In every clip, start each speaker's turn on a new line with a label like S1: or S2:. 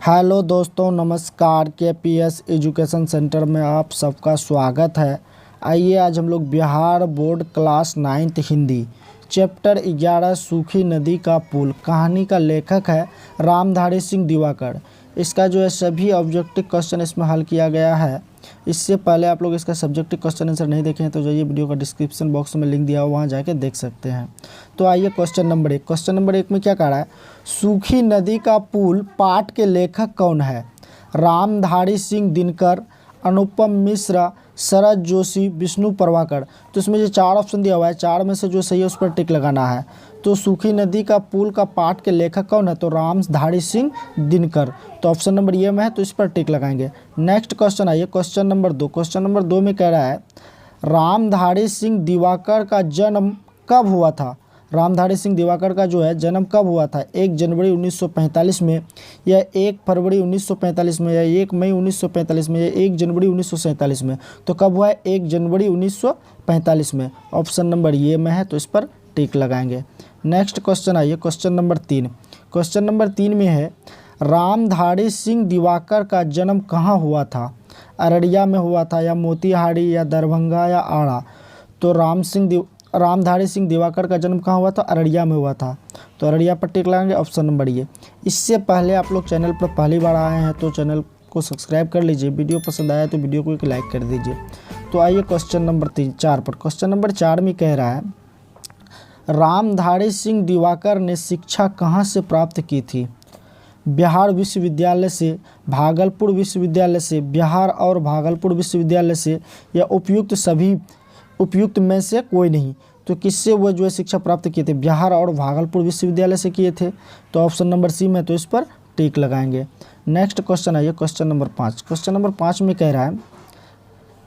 S1: Hello दोस्तों, नमस्कार। KPS education centre में आप सबका स्वागत है। आइए आज हम लोग Bihar board class 9th Hindi chapter 11 सूखी नदी का पुल कहानी का लेखक है रामधारी सिंह दिवाकर। इसका जो है सभी ऑब्जेक्टिव क्वेश्चन इसमें हल किया गया है। इससे पहले आप लोग इसका सब्जेक्टिव क्वेश्चन आंसर नहीं देखे हैं तो जाइए वीडियो का डिस्क्रिप्शन बॉक्स में लिंक दिया हुआ वहाँ जाके देख सकते हैं। तो आइए क्वेश्चन नंबर 1। क्वेश्चन नंबर 1 में क्या कह रहा है? सूखी नदी का पुल पाठ के लेखक कौन है? रामधारी सिंह दिनकर, अनुपम मिश्रा, शरद जोशी, विष्णु प्रभाकर। तो इसमें जो 4 ऑप्शन दिया हुआ है, 4 में से जो सही है उस पर टिक लगाना है। तो सूखी नदी का पुल का पाठ के लेखक कौन है? तो रामधारी सिंह दिनकर। तो ऑप्शन नंबर ये में है तो इस पर टिक लगाएंगे। नेक्स्ट क्वेश्चन आइए क्वेश्चन नंबर 2। क्वेश्चन नंबर 2 में कह रहा है रामधारी सिंह दिवाकर का जन्म कब हुआ था? रामधारी सिंह दिवाकर का जो है जन्म कब हुआ था? 1 जनवरी 1945 में, या 1 फरवरी 1945 में, या 1 मई 1945 में, या 1 जनवरी 1947 में। तो कब हुआ है? 1 जनवरी 1945 में। ऑप्शन नंबर ये में है तो इस पर टिक लगाएंगे। नेक्स्ट क्वेश्चन आइए क्वेश्चन नंबर 3। क्वेश्चन नंबर 3 में है रामधारी सिंह दिवाकर का जन्म कहाँ हुआ था? अररिया में हुआ था, या मोतिहारी, या दरभंगा, या आड़ा। तो रामधारी सिंह दिवाकर का जन्म कहाँ हुआ था? अररिया में हुआ था। तो अररिया पर टिक लगाएंगे। ऑप्शन नंबर ये। इससे पहले आप लोग चैनल पर पहली बार आए हैं तो चैनल को सब्सक्राइब कर लीजिए। वीडियो पसंद आया तो वीडियो को एक लाइक कर दीजिए। तो आइए क्वेश्चन नंबर 4 पर। क्वेश्चन नंबर 4 में कह रहा है रामधारी सिंह दिवाकर ने शिक्षा कहाँ से प्राप्त की थी? बिहार विश्वविद्यालय से, भागलपुर विश्वविद्यालय से, बिहार और भागलपुर विश्वविद्यालय से, या उपयुक्त में से कोई नहीं। तो किससे वो जो है शिक्षा प्राप्त किए थे? बिहार और भागलपुर विश्वविद्यालय से किए थे। तो ऑप्शन नंबर सी में तो इस पर टिक लगाएंगे। नेक्स्ट क्वेश्चन आइए क्वेश्चन नंबर 5। क्वेश्चन नंबर 5 में कह रहा है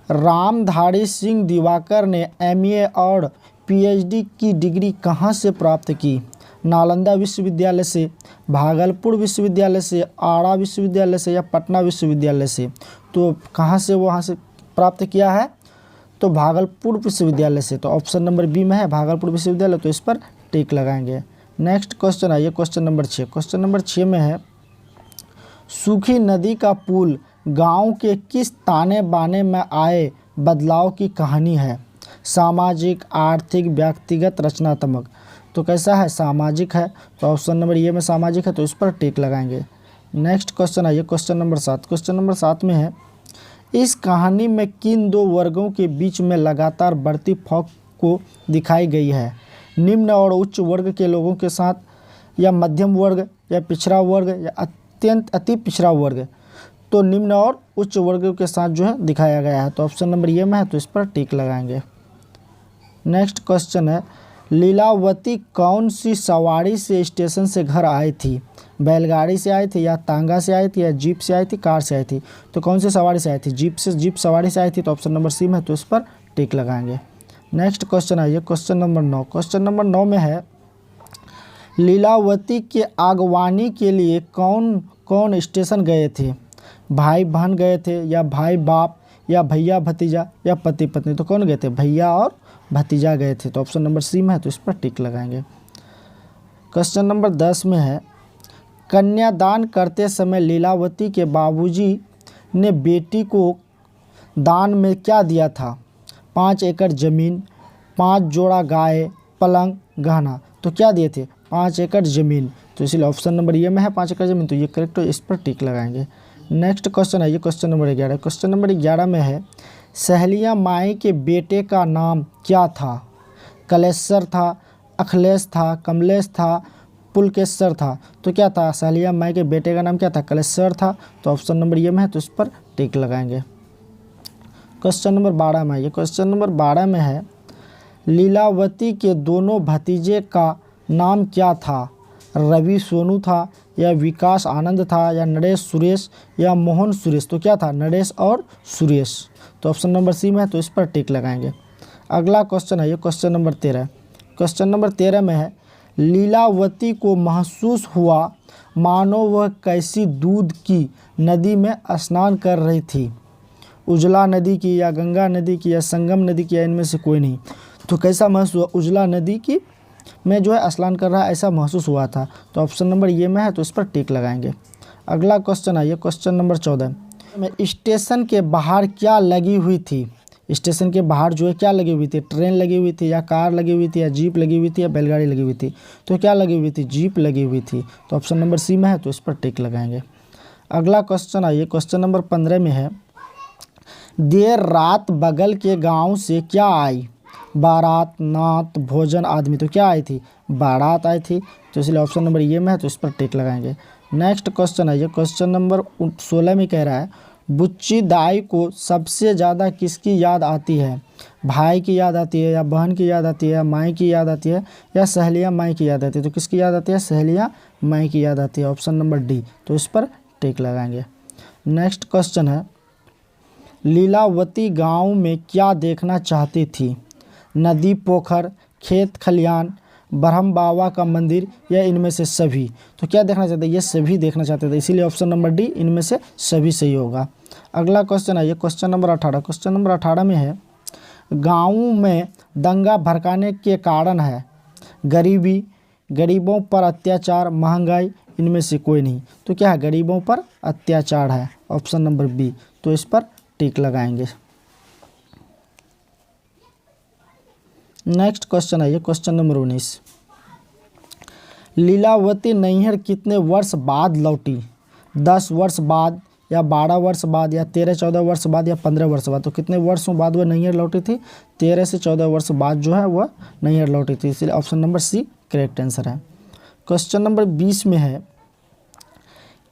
S1: रामधारी सिंह दिवाकर ने एमए और पीएचडी की डिग्री कहाँ से प्राप्त की? नालंदा विश्वविद्यालय से, भागलपुर विश्वविद्यालय से, आड़ा विश्वविद्यालय से, या पटना विश्वविद्यालय से। तो कहाँ से वहाँ से प्राप्त किया है? तो भागलपुर विश्वविद्यालय से। तो ऑप्शन नंबर बी में है भागलपुर विश्वविद्यालय, तो इस पर टिक लगाएंगे। नेक्स्ट क्वेश्चन आइए क्वेश्चन नंबर 6। क्वेश्चन नंबर 6 में है सूखी नदी का पुल गांव के किस ताने बाने में आए बदलाव की कहानी है? सामाजिक, आर्थिक, व्यक्तिगत, रचनात्मक। तो कैसा है? सामाजिक है। तो ऑप्शन नंबर ये में सामाजिक है तो इस पर टिक लगाएंगे। नेक्स्ट क्वेश्चन आइए क्वेश्चन नंबर 7। क्वेश्चन नंबर 7 में है इस कहानी में किन 2 वर्गों के बीच में लगातार बढ़ती फौक को दिखाई गई है? निम्न और उच्च वर्ग के लोगों के साथ, या मध्यम वर्ग, या पिछड़ा वर्ग, या अत्यंत अति पिछड़ा वर्ग। तो निम्न और उच्च वर्ग के साथ जो है दिखाया गया है। तो ऑप्शन नंबर ये में है तो इस पर टिक लगाएंगे। नेक्स्ट क्वेश्चन है लीलावती कौन सी सवारी से स्टेशन से घर आई थी? बैलगाड़ी से आई थी, या तांगा से आई थी, या जीप से आई थी, कार से आई थी। तो कौन सी सवारी से आई थी? जीप सवारी से आई थी। तो ऑप्शन नंबर सी में है तो इस पर टिक लगाएंगे। नेक्स्ट क्वेश्चन आइए क्वेश्चन नंबर 9। क्वेश्चन नंबर 9 में है लीलावती के अगवानी के लिए कौन कौन स्टेशन गए थे? भाई बहन गए थे, या भाई बाप, या भैया भतीजा, या पति पत्नी। तो कौन गए थे? भैया और भतीजा गए थे। तो ऑप्शन नंबर सी में है तो इस पर टिक लगाएंगे। क्वेश्चन नंबर 10 में है कन्यादान करते समय लीलावती के बाबूजी ने बेटी को दान में क्या दिया था? 5 एकड़ ज़मीन, 5 जोड़ा गाय, पलंग, गहना। तो क्या दिए थे? 5 एकड़ ज़मीन। तो इसलिए ऑप्शन नंबर ये में है 5 एकड़ ज़मीन, तो ये करेक्ट है, इस पर टिक लगाएंगे। नेक्स्ट क्वेश्चन आइए क्वेश्चन नंबर 11। क्वेश्चन नंबर 11 में है सहेलिया माई के बेटे का नाम क्या था? कलेश्वर था, अखिलेश था, कमलेश था, पुलकेश्वर था। तो क्या था? सहेलिया माई के बेटे का नाम क्या था? कलेश्वर था। तो ऑप्शन नंबर ये में है तो इस पर टिक लगाएंगे। क्वेश्चन नंबर 12 में, ये क्वेश्चन नंबर 12 में है लीलावती के दोनों भतीजे का नाम क्या था? रवि सोनू था, या विकास आनंद था, या नरेश सुरेश, या मोहन सुरेश। तो क्या था? नरेश और सुरेश। तो ऑप्शन नंबर सी में है तो इस पर टिक लगाएंगे। अगला क्वेश्चन है ये क्वेश्चन नंबर 13। क्वेश्चन नंबर 13 में है लीलावती को महसूस हुआ मानो वह कैसी दूध की नदी में स्नान कर रही थी? उजला नदी की, या गंगा नदी की, या संगम नदी की, या इनमें से कोई नहीं। तो कैसा महसूस हुआ? उजला नदी की में जो है स्नान कर रहा है ऐसा महसूस हुआ था। तो ऑप्शन नंबर ये में है तो इस पर टिक लगाएंगे। अगला क्वेश्चन है, ये क्वेश्चन नंबर 14 में स्टेशन के बाहर क्या लगी हुई थी। स्टेशन के बाहर जो है क्या लगी हुई थी, ट्रेन लगी हुई थी या कार लगी हुई थी या जीप लगी हुई थी या बैलगाड़ी लगी हुई थी। तो क्या लगी हुई थी, जीप लगी हुई थी। तो ऑप्शन नंबर सी में है, तो इस पर टिक लगाएंगे। अगला क्वेश्चन है, ये क्वेश्चन नंबर 15 में है, देर रात बगल के गांव से क्या आई, बारात, नात, भोजन, आदमी। तो क्या आई थी, बारात आई थी। तो इसलिए ऑप्शन नंबर ये में है, तो इस पर टिक लगाएंगे। नेक्स्ट क्वेश्चन है, ये क्वेश्चन नंबर 16 में कह रहा है, बुच्ची दाई को सबसे ज़्यादा किसकी याद आती है। भाई की याद आती है या बहन की याद आती है या माई की याद आती है या सहेलियाँ माई की याद आती है। तो किसकी याद आती है, सहेलियाँ माई की याद आती है। ऑप्शन नंबर डी, तो इस पर टिक लगाएंगे। नेक्स्ट क्वेश्चन है, लीलावती गांव में क्या देखना चाहती थी, नदी, पोखर, खेत खलियान, ब्रह्म बाबा का मंदिर या इनमें से सभी। तो क्या देखना चाहते हैं, ये सभी देखना चाहते थे, इसीलिए ऑप्शन नंबर डी, इनमें से सभी सही होगा। अगला क्वेश्चन है, ये क्वेश्चन नंबर 18। क्वेश्चन नंबर 18 में है, गाँव में दंगा भड़काने के कारण है, गरीबी, गरीबों पर अत्याचार, महंगाई, इनमें से कोई नहीं। तो क्या है, गरीबों पर अत्याचार है। ऑप्शन नंबर बी, तो इस पर टिक लगाएंगे। नेक्स्ट क्वेश्चन है, ये क्वेश्चन नंबर 19, लीलावती नैहर कितने वर्ष बाद लौटी, 10 वर्ष बाद या 12 वर्ष बाद या 13-14 वर्ष बाद या 15 वर्ष बाद। तो कितने वर्षों बाद वह नैहर लौटी थी, 13 से 14 वर्ष बाद जो है वह नैहर लौटी थी, इसलिए option number C correct answer है। क्वेश्चन नंबर 20 में है,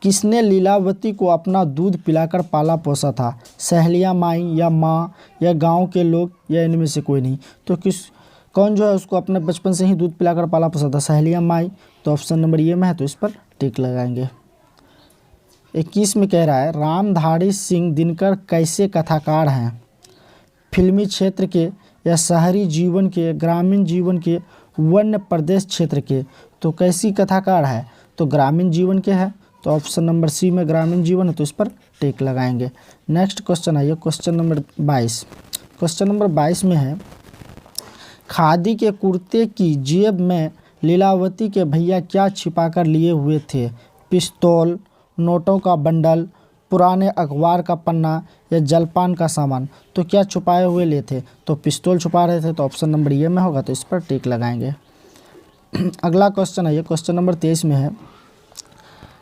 S1: किसने लीलावती को अपना दूध पिलाकर पाला पोसा था, सहेलियाँ माई या माँ या गांव के लोग या इनमें से कोई नहीं। तो कौन जो है उसको अपने बचपन से ही दूध पिलाकर पाला पोसा था, सहेलियाँ माई। तो ऑप्शन नंबर ये में है, तो इस पर टिक लगाएंगे। 21 में कह रहा है, रामधारी सिंह दिनकर कैसे कथाकार हैं, फिल्मी क्षेत्र के या शहरी जीवन के, ग्रामीण जीवन के, वन्य प्रदेश क्षेत्र के। तो कैसी कथाकार है, तो ग्रामीण जीवन के है। तो ऑप्शन नंबर सी में ग्रामीण जीवन है, तो इस पर टिक लगाएंगे। नेक्स्ट क्वेश्चन है, ये क्वेश्चन नंबर 22। क्वेश्चन नंबर 22 में है, खादी के कुर्ते की जेब में लीलावती के भैया क्या छिपाकर लिए हुए थे, पिस्तौल, नोटों का बंडल, पुराने अखबार का पन्ना या जलपान का सामान। तो क्या छुपाए हुए लिए थे, तो पिस्तौल छुपा रहे थे। तो ऑप्शन नंबर ये में होगा, तो इस पर टिक लगाएंगे। अगला क्वेश्चन है, ये क्वेश्चन नंबर 23 में है,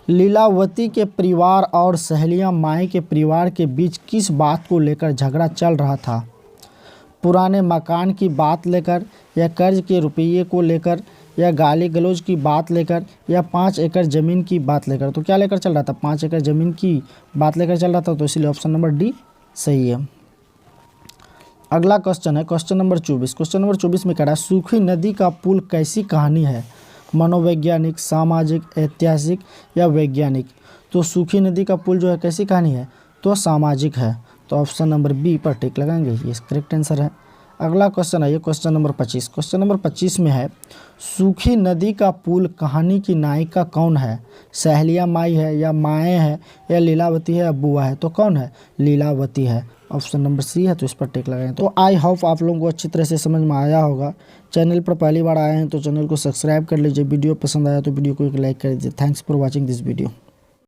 S1: लीलावती के परिवार और सहेलियाँ माई के परिवार के बीच किस बात को लेकर झगड़ा चल रहा था, पुराने मकान की बात लेकर या कर्ज के रुपये को लेकर या गाली गलौज की बात लेकर या 5 एकड़ ज़मीन की बात लेकर। तो क्या लेकर चल रहा था, 5 एकड़ ज़मीन की बात लेकर चल रहा था। तो इसलिए ऑप्शन नंबर डी सही है। अगला क्वेश्चन है, क्वेश्चन नंबर 24। क्वेश्चन नंबर 24 में कह रहा है, सूखी नदी का पुल कैसी कहानी है, मनोवैज्ञानिक, सामाजिक, ऐतिहासिक या वैज्ञानिक। तो सूखी नदी का पुल जो है कैसी कहानी है, तो सामाजिक है। तो ऑप्शन नंबर बी पर टिक लगाएंगे, ये करेक्ट आंसर है। अगला क्वेश्चन है, ये क्वेश्चन नंबर 25। क्वेश्चन नंबर 25 में है, सूखी नदी का पुल कहानी की नायिका कौन है, सहेलियाँ माई है या माएँ है या लीलावती है या बुआ है। तो कौन है, लीलावती है। ऑप्शन नंबर सी है, तो इस पर टिक लगाएं। तो आई होप आप लोगों को अच्छी तरह से समझ में आया होगा। चैनल पर पहली बार आए हैं तो चैनल को सब्सक्राइब कर लीजिए, वीडियो पसंद आया तो वीडियो को एक लाइक कर दीजिए। Thanks for watching this video.